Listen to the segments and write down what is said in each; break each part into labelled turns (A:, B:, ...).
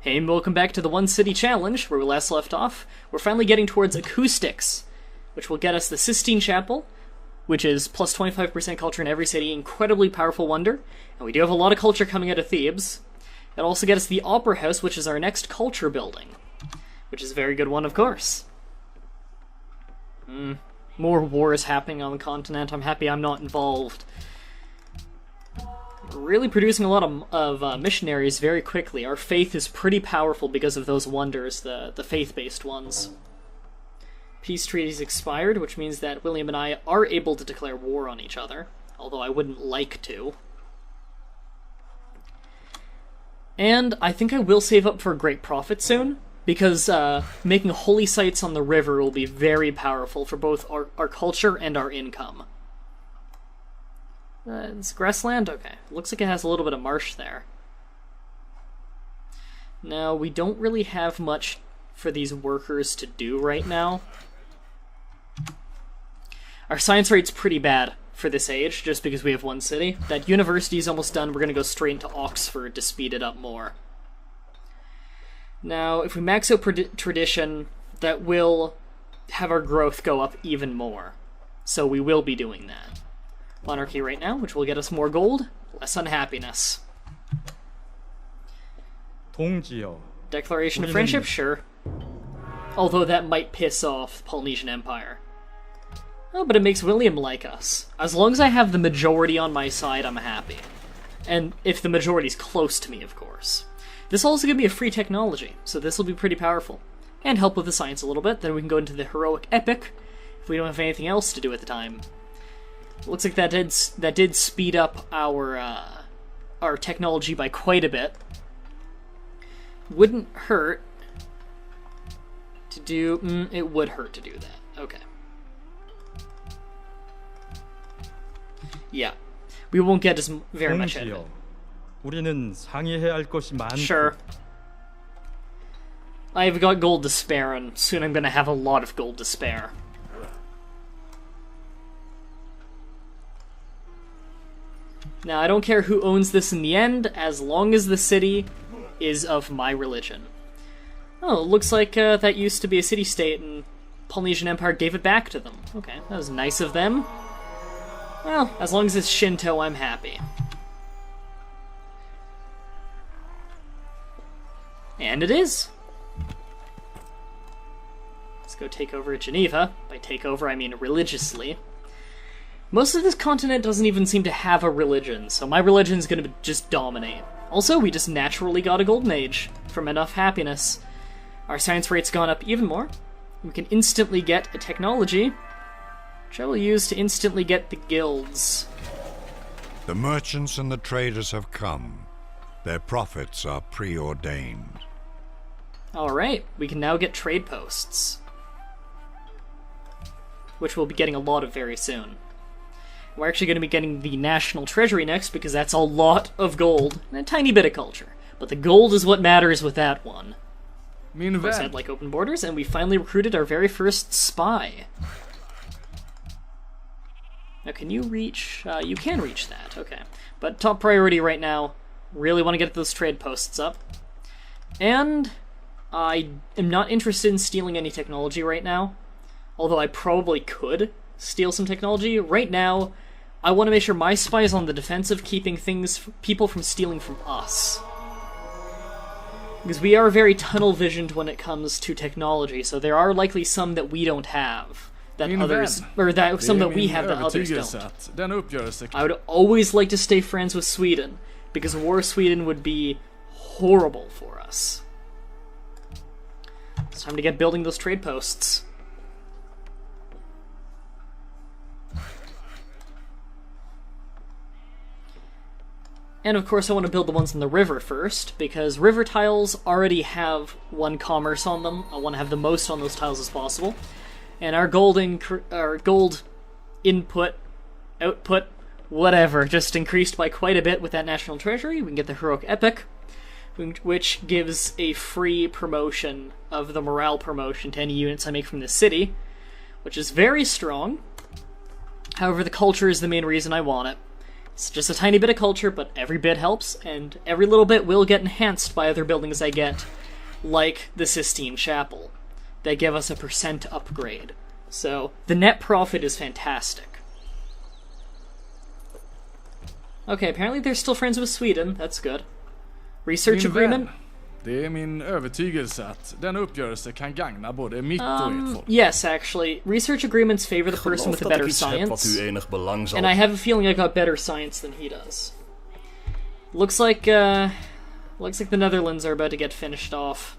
A: Hey, and welcome back to the One City Challenge, where we last left off. We're finally getting towards acoustics, which will get us the Sistine Chapel, which is plus 25% culture in every city, incredibly powerful wonder, and we do have a lot of culture coming out of Thebes. It'll also get us the Opera House, which is our next culture building, which is a very good one, of course. More wars happening on the continent. I'm happy I'm not involved. We're really producing a lot of missionaries very quickly. Our faith is pretty powerful because of those wonders, the faith-based ones. Peace treaties expired, which means that William and I are able to declare war on each other, although I wouldn't like to. And I think I will save up for a great profit soon, because making holy sites on the river will be very powerful for both our culture and our income. It's grassland? Okay. Looks like it has a little bit of marsh there. Now, we don't really have much for these workers to do right now. Our science rate's pretty bad for this age, just because we have one city. That university's almost done. We're going to go straight into Oxford to speed it up more. Now, if we max out tradition, that will have our growth go up even more. So we will be doing that. Monarchy right now, which will get us more gold, less unhappiness. Declaration of friendship? Sure. Although that might piss off the Polynesian Empire. Oh, but it makes William like us. As long as I have the majority on my side, I'm happy. And if the majority's close to me, of course. This will also give me a free technology, so this will be pretty powerful. And help with the science a little bit, then we can go into the heroic epic, if we don't have anything else to do at the time. Looks like that did speed up our technology by quite a bit. Wouldn't hurt to do... it would hurt to do that. Okay. Yeah. We won't get as very much out of it. Sure. I've got gold to spare, and soon I'm going to have a lot of gold to spare. Now, I don't care who owns this in the end, as long as the city is of my religion. Oh, it looks like that used to be a city-state, and Polynesian Empire gave it back to them. Okay, that was nice of them. Well, as long as it's Shinto, I'm happy. And it is! Let's go take over Geneva. By take over, I mean religiously. Most of this continent doesn't even seem to have a religion, so my religion's gonna just dominate. Also, we just naturally got a golden age from enough happiness. Our science rate's gone up even more. We can instantly get a technology, which I will use to instantly get the guilds.
B: The merchants and the traders have come. Their profits are preordained.
A: Alright, we can now get trade posts, which we'll be getting a lot of very soon. We're actually going to be getting the National Treasury next, because that's a lot of gold and a tiny bit of culture. But the gold is what matters with that one. Of course, I'd like open borders, and we finally recruited our very first spy. Now, can you reach... you can reach that, okay. But top priority right now, really want to get those trade posts up. And I am not interested in stealing any technology right now, although I probably could steal some technology. Right now, I want to make sure my spy is on the defensive, keeping people from stealing from us. Because we are very tunnel-visioned when it comes to technology, so there are likely some that we don't have, that others, or that some that we have that others don't. I would always like to stay friends with Sweden, because war with Sweden would be horrible for us. It's time to get building those trade posts. And of course I want to build the ones on the river first, because river tiles already have one commerce on them. I want to have the most on those tiles as possible. And our gold input, output, whatever, just increased by quite a bit with that National Treasury. We can get the Heroic Epic, which gives a free promotion of the morale promotion to any units I make from this city, which is very strong. However, the culture is the main reason I want it. It's just a tiny bit of culture, but every bit helps, and every little bit will get enhanced by other buildings I get, like the Sistine Chapel. They give us a % upgrade. So, the net profit is fantastic. Okay, apparently they're still friends with Sweden. That's good. Research agreement?
C: Det är min övertygelse att den uppgörelse kan gagna både mitt och ert folk.
A: Yes, actually. Research agreements favor the person with a better science. And I have a feeling I got better science than he does. Looks like the Netherlands are about to get finished off.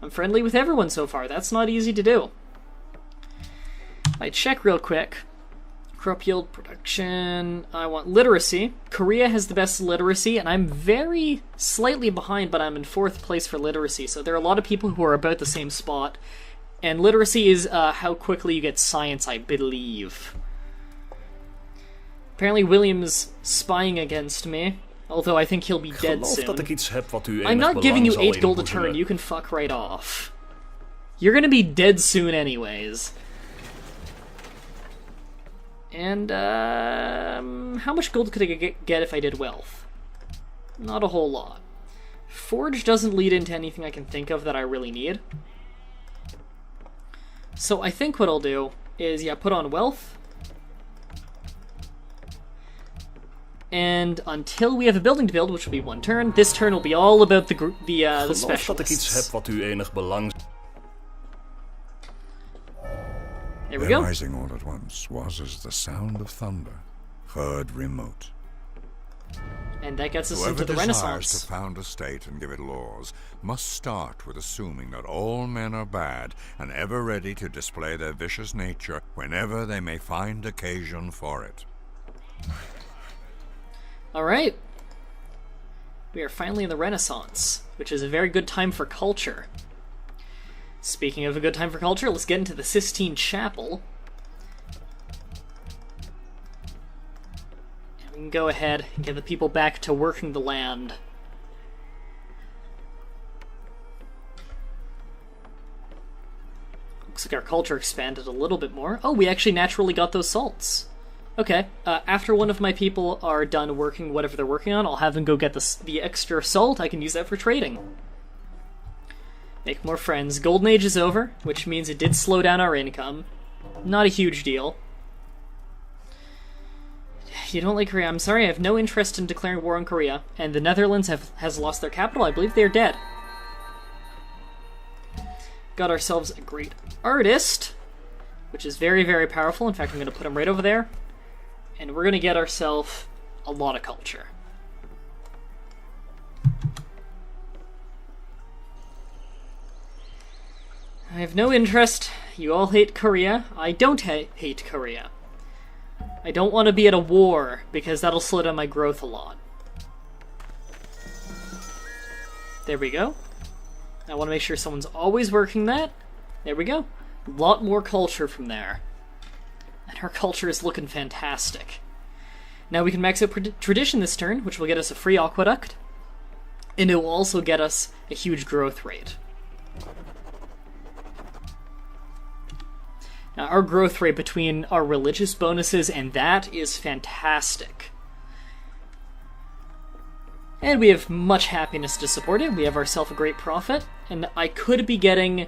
A: I'm friendly with everyone so far. That's not easy to do. I check real quick. Crop yield, production. I want literacy. Korea has the best literacy, and I'm very slightly behind, but I'm in 4th place for literacy. So there are a lot of people who are about the same spot. And literacy is how quickly you get science, I believe. Apparently William's spying against me, although I think he'll be dead soon. I'm not giving you 8 gold a turn, you can fuck right off. You're gonna be dead soon anyways. And, how much gold could I get if I did wealth? Not a whole lot. Forge doesn't lead into anything I can think of that I really need. So I think what I'll do is, yeah, put on wealth. And until we have a building to build, which will be 1 turn, this turn will be all about the specialists. There we go.
B: Rising all at once was as the sound of thunder, heard remote.
A: And that gets us
B: Whoever
A: into the
B: desires
A: Renaissance.
B: to found a state and give it laws must start with assuming that all men are bad and ever ready to display their vicious nature whenever they may find occasion for it.
A: Alright. We are finally in the Renaissance, which is a very good time for culture. Speaking of a good time for culture, let's get into the Sistine Chapel. And we can go ahead and get the people back to working the land. Looks like our culture expanded a little bit more. Oh, we actually naturally got those salts. Okay, after one of my people are done working whatever they're working on, I'll have them go get the extra salt. I can use that for trading. Make more friends. Golden Age is over, which means it did slow down our income. Not a huge deal. You don't like Korea? I'm sorry, I have no interest in declaring war on Korea. And the Netherlands has lost their capital. I believe they're dead. Got ourselves a great artist, which is very, very powerful. In fact, I'm going to put him right over there. And we're going to get ourselves a lot of culture. I have no interest. You all hate Korea. I don't hate Korea. I don't want to be at a war, because that'll slow down my growth a lot. There we go. I want to make sure someone's always working that. There we go. A lot more culture from there. And our culture is looking fantastic. Now we can max out tradition this turn, which will get us a free aqueduct. And it will also get us a huge growth rate. Now, our growth rate between our religious bonuses and that is fantastic. And we have much happiness to support it. We have ourselves a great profit. And I could be getting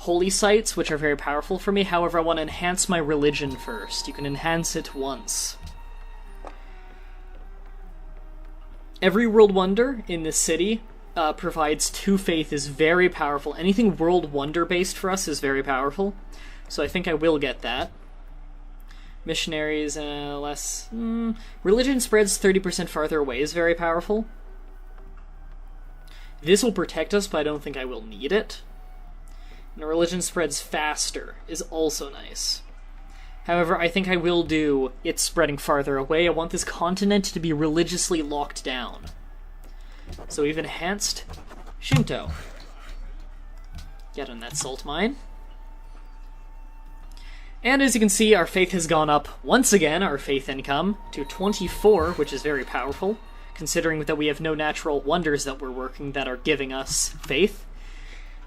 A: holy sites, which are very powerful for me. However, I want to enhance my religion first. You can enhance it once. Every world wonder in this city provides 2 faith is very powerful. Anything world wonder based for us is very powerful. So I think I will get that. Missionaries, less... Religion spreads 30% farther away is very powerful. This will protect us, but I don't think I will need it. And religion spreads faster is also nice. However, I think I will do it spreading farther away. I want this continent to be religiously locked down. So we've enhanced Shinto. Get on that salt mine. And as you can see, our faith has gone up once again, our faith income, to 24, which is very powerful, considering that we have no natural wonders that we're working that are giving us faith.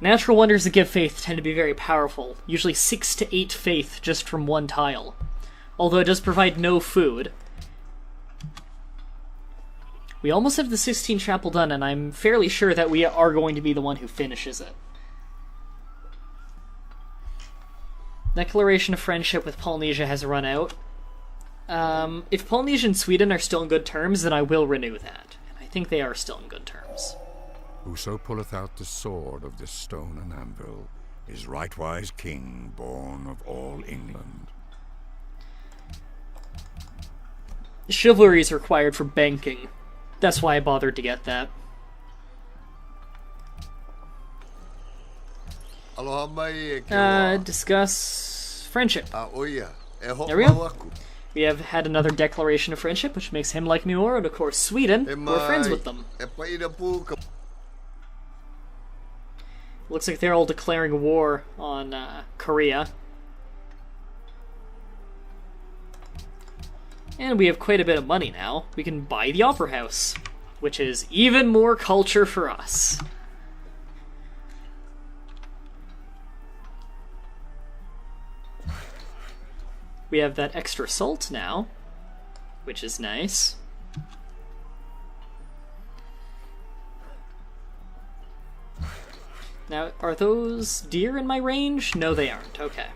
A: Natural wonders that give faith tend to be very powerful, usually 6 to 8 faith just from one tile. Although it does provide no food. We almost have the Sistine Chapel done, and I'm fairly sure that we are going to be the one who finishes it. Declaration of friendship with Polynesia has run out. If Polynesia and Sweden are still in good terms, then I will renew that. And I think they are still in good terms.
B: Whoso pulleth out the sword of this stone and anvil is rightwise king born of all England.
A: Chivalry is required for banking. That's why I bothered to get that. Discuss friendship. There we go. We have had another declaration of friendship, which makes him like me more, and of course Sweden, we're friends with them. Looks like they're all declaring war on Korea. And we have quite a bit of money now. We can buy the Opera House, which is even more culture for us. We have that extra salt now, which is nice. Now, are those deer in my range? No, they aren't. Okay.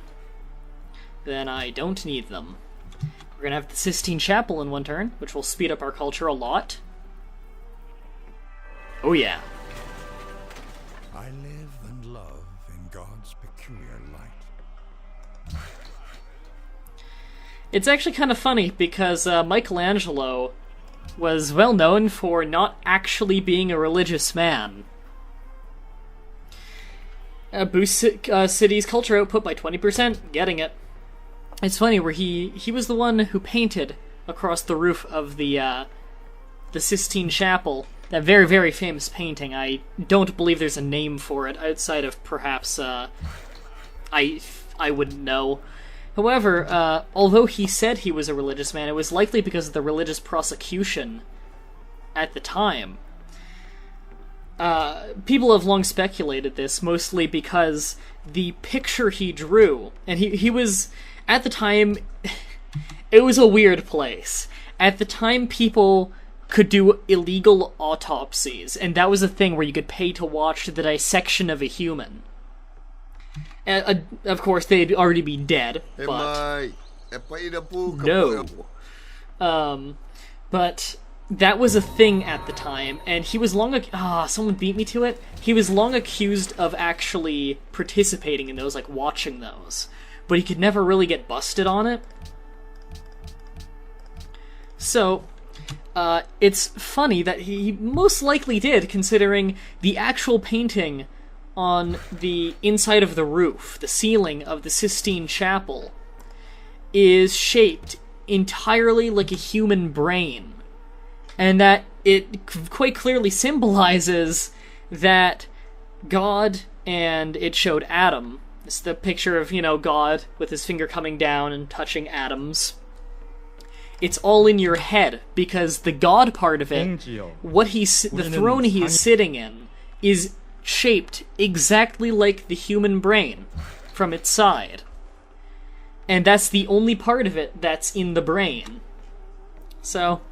A: Then I don't need them. We're gonna have the Sistine Chapel in one turn, which will speed up our culture a lot. Oh yeah.
B: I live and love in God's peculiar light.
A: It's actually kind of funny, because Michelangelo was well known for not actually being a religious man. Boost city's culture output by 20%. Getting it. It's funny, where he was the one who painted across the roof of the Sistine Chapel. That very, very famous painting. I don't believe there's a name for it outside of perhaps I wouldn't know. However, although he said he was a religious man, it was likely because of the religious prosecution at the time. People have long speculated this, mostly because the picture he drew, and he was, at the time, it was a weird place. At the time, people could do illegal autopsies, and that was a thing where you could pay to watch the dissection of a human. Of course, they'd already be dead, but... No. But that was a thing at the time, and he was long... someone beat me to it? He was long accused of actually participating in those, like, watching those. But he could never really get busted on it. So, it's funny that he most likely did, considering the actual painting on the inside of the roof, the ceiling of the Sistine Chapel, is shaped entirely like a human brain. And that it quite clearly symbolizes that God, and it showed Adam. It's the picture of, God with his finger coming down and touching atoms. It's all in your head, because the God part of it, the throne he is sitting in, is shaped exactly like the human brain from its side. And that's the only part of it that's in the brain. So,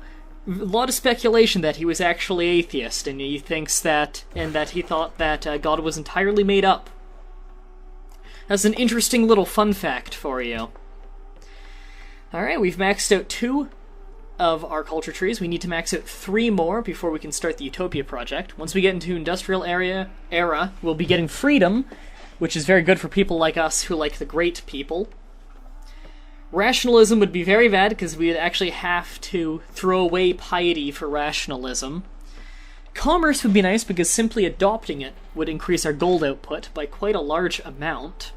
A: a lot of speculation that he was actually atheist, and he thinks that, and that he thought that God was entirely made up. That's an interesting little fun fact for you. Alright, we've maxed out 2 of our culture trees. We need to max out 3 more before we can start the Utopia project. Once we get into industrial era, we'll be getting freedom, which is very good for people like us who like the great people. Rationalism would be very bad, because we'd actually have to throw away piety for rationalism. Commerce would be nice, because simply adopting it would increase our gold output by quite a large amount.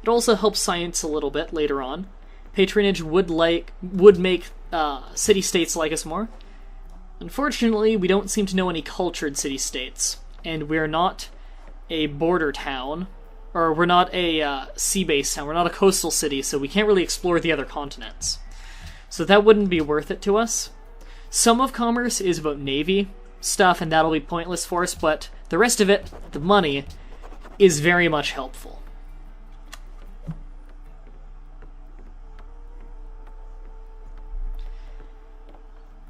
A: It also helps science a little bit later on. Patronage would make city-states like us more. Unfortunately, we don't seem to know any cultured city-states, and we're not a border town, or we're not a sea-based town, we're not a coastal city, so we can't really explore the other continents. So that wouldn't be worth it to us. Some of commerce is about navy stuff, and that'll be pointless for us, but the rest of it, the money, is very much helpful.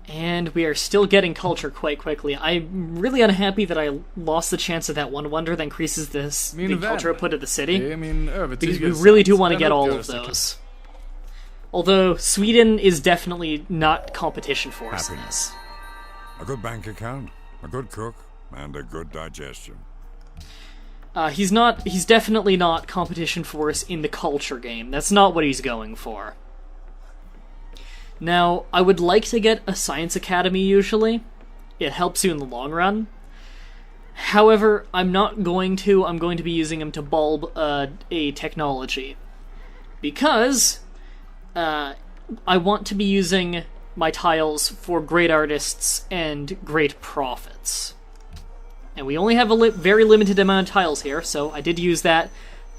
A: And we are still getting culture quite quickly. I'm really unhappy that I lost the chance of that one wonder that increases the culture output of the city. Because we really do want to get all of those. Although, Sweden is definitely not competition for us in this.
B: A good bank account, a good cook, and a good digestion.
A: He's definitely not competition for us in the culture game. That's not what he's going for. Now, I would like to get a science academy usually. It helps you in the long run. However, I'm not going to. I'm going to be using him to bulb a technology. Because I want to be using my tiles for great artists and great profits. And we only have a very limited amount of tiles here, so I did use that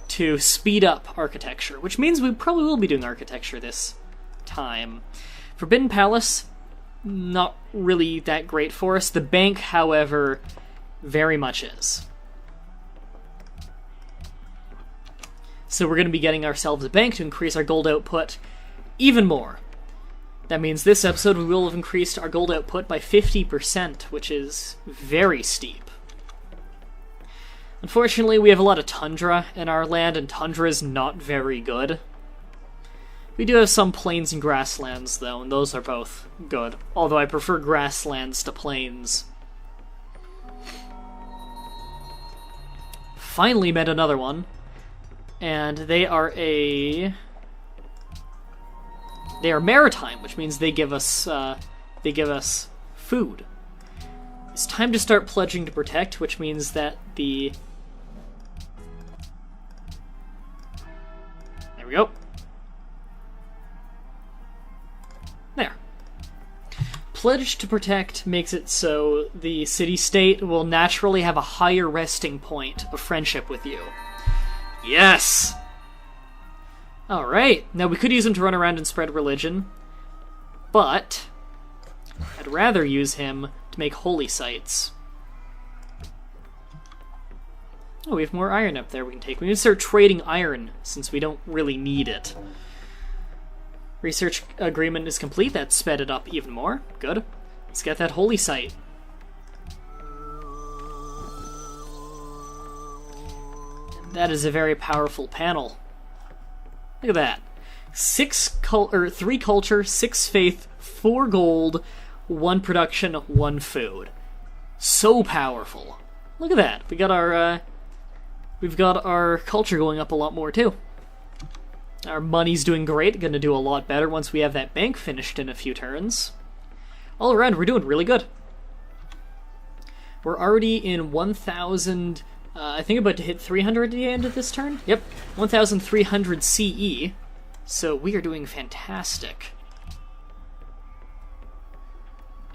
A: to speed up architecture, which means we probably will be doing architecture this time. Forbidden Palace, not really that great for us. The bank, however, very much is. So we're going to be getting ourselves a bank to increase our gold output even more. That means this episode we will have increased our gold output by 50%, which is very steep. Unfortunately, we have a lot of tundra in our land, and tundra is not very good. We do have some plains and grasslands, though, and those are both good. Although I prefer grasslands to plains. Finally met another one. And they are maritime, which means they give us food. It's time to start pledging to protect, which means that the... There we go. There. Pledge to protect makes it so the city-state will naturally have a higher resting point of friendship with you. Yes! Alright, now we could use him to run around and spread religion, but I'd rather use him to make holy sites. Oh, we have more iron up there we can take. We need to start trading iron, since we don't really need it. Research agreement is complete. That sped it up even more. Good. Let's get that holy site. That is a very powerful panel. Look at that. 3 culture, 6 faith, 4 gold, 1 production, 1 food. So powerful. Look at that. We've got our culture going up a lot more too. Our money's doing great, gonna do a lot better once we have that bank finished in a few turns. All around, we're doing really good. We're already in 1,000, I think about to hit 300 at the end of this turn. Yep, 1,300 CE, so we are doing fantastic.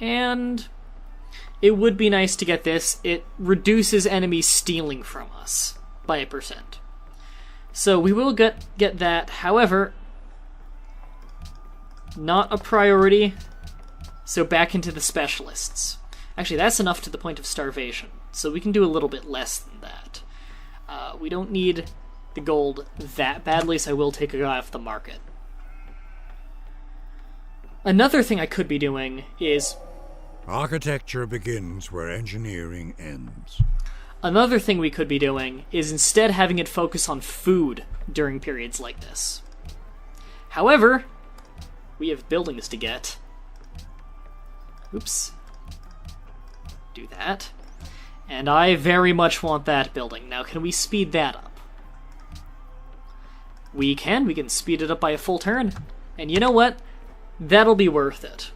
A: And it would be nice to get this. It reduces enemies stealing from us by 1%. So we will get that, however, not a priority, so back into the specialists. Actually, that's enough to the point of starvation, so we can do a little bit less than that. We don't need the gold that badly, so I will take a guy off the market. Another thing I could be doing is...
B: Architecture begins where engineering ends.
A: Another thing we could be doing is instead having it focus on food during periods like this. However, we have buildings to get. Oops. Do that. And I very much want that building. Now, can we speed that up? We can speed it up by a full turn. And you know what? That'll be worth it.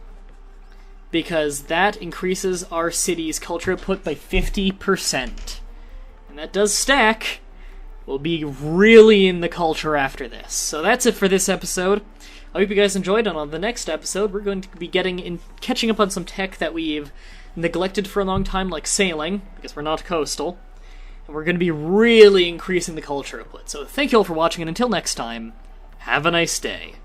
A: Because that increases our city's culture output by 50%. And that does stack. We'll be really in the culture after this. So that's it for this episode. I hope you guys enjoyed, and on the next episode, we're going to be catching up on some tech that we've neglected for a long time, like sailing, because we're not coastal. And we're going to be really increasing the culture output. So thank you all for watching, and until next time, have a nice day.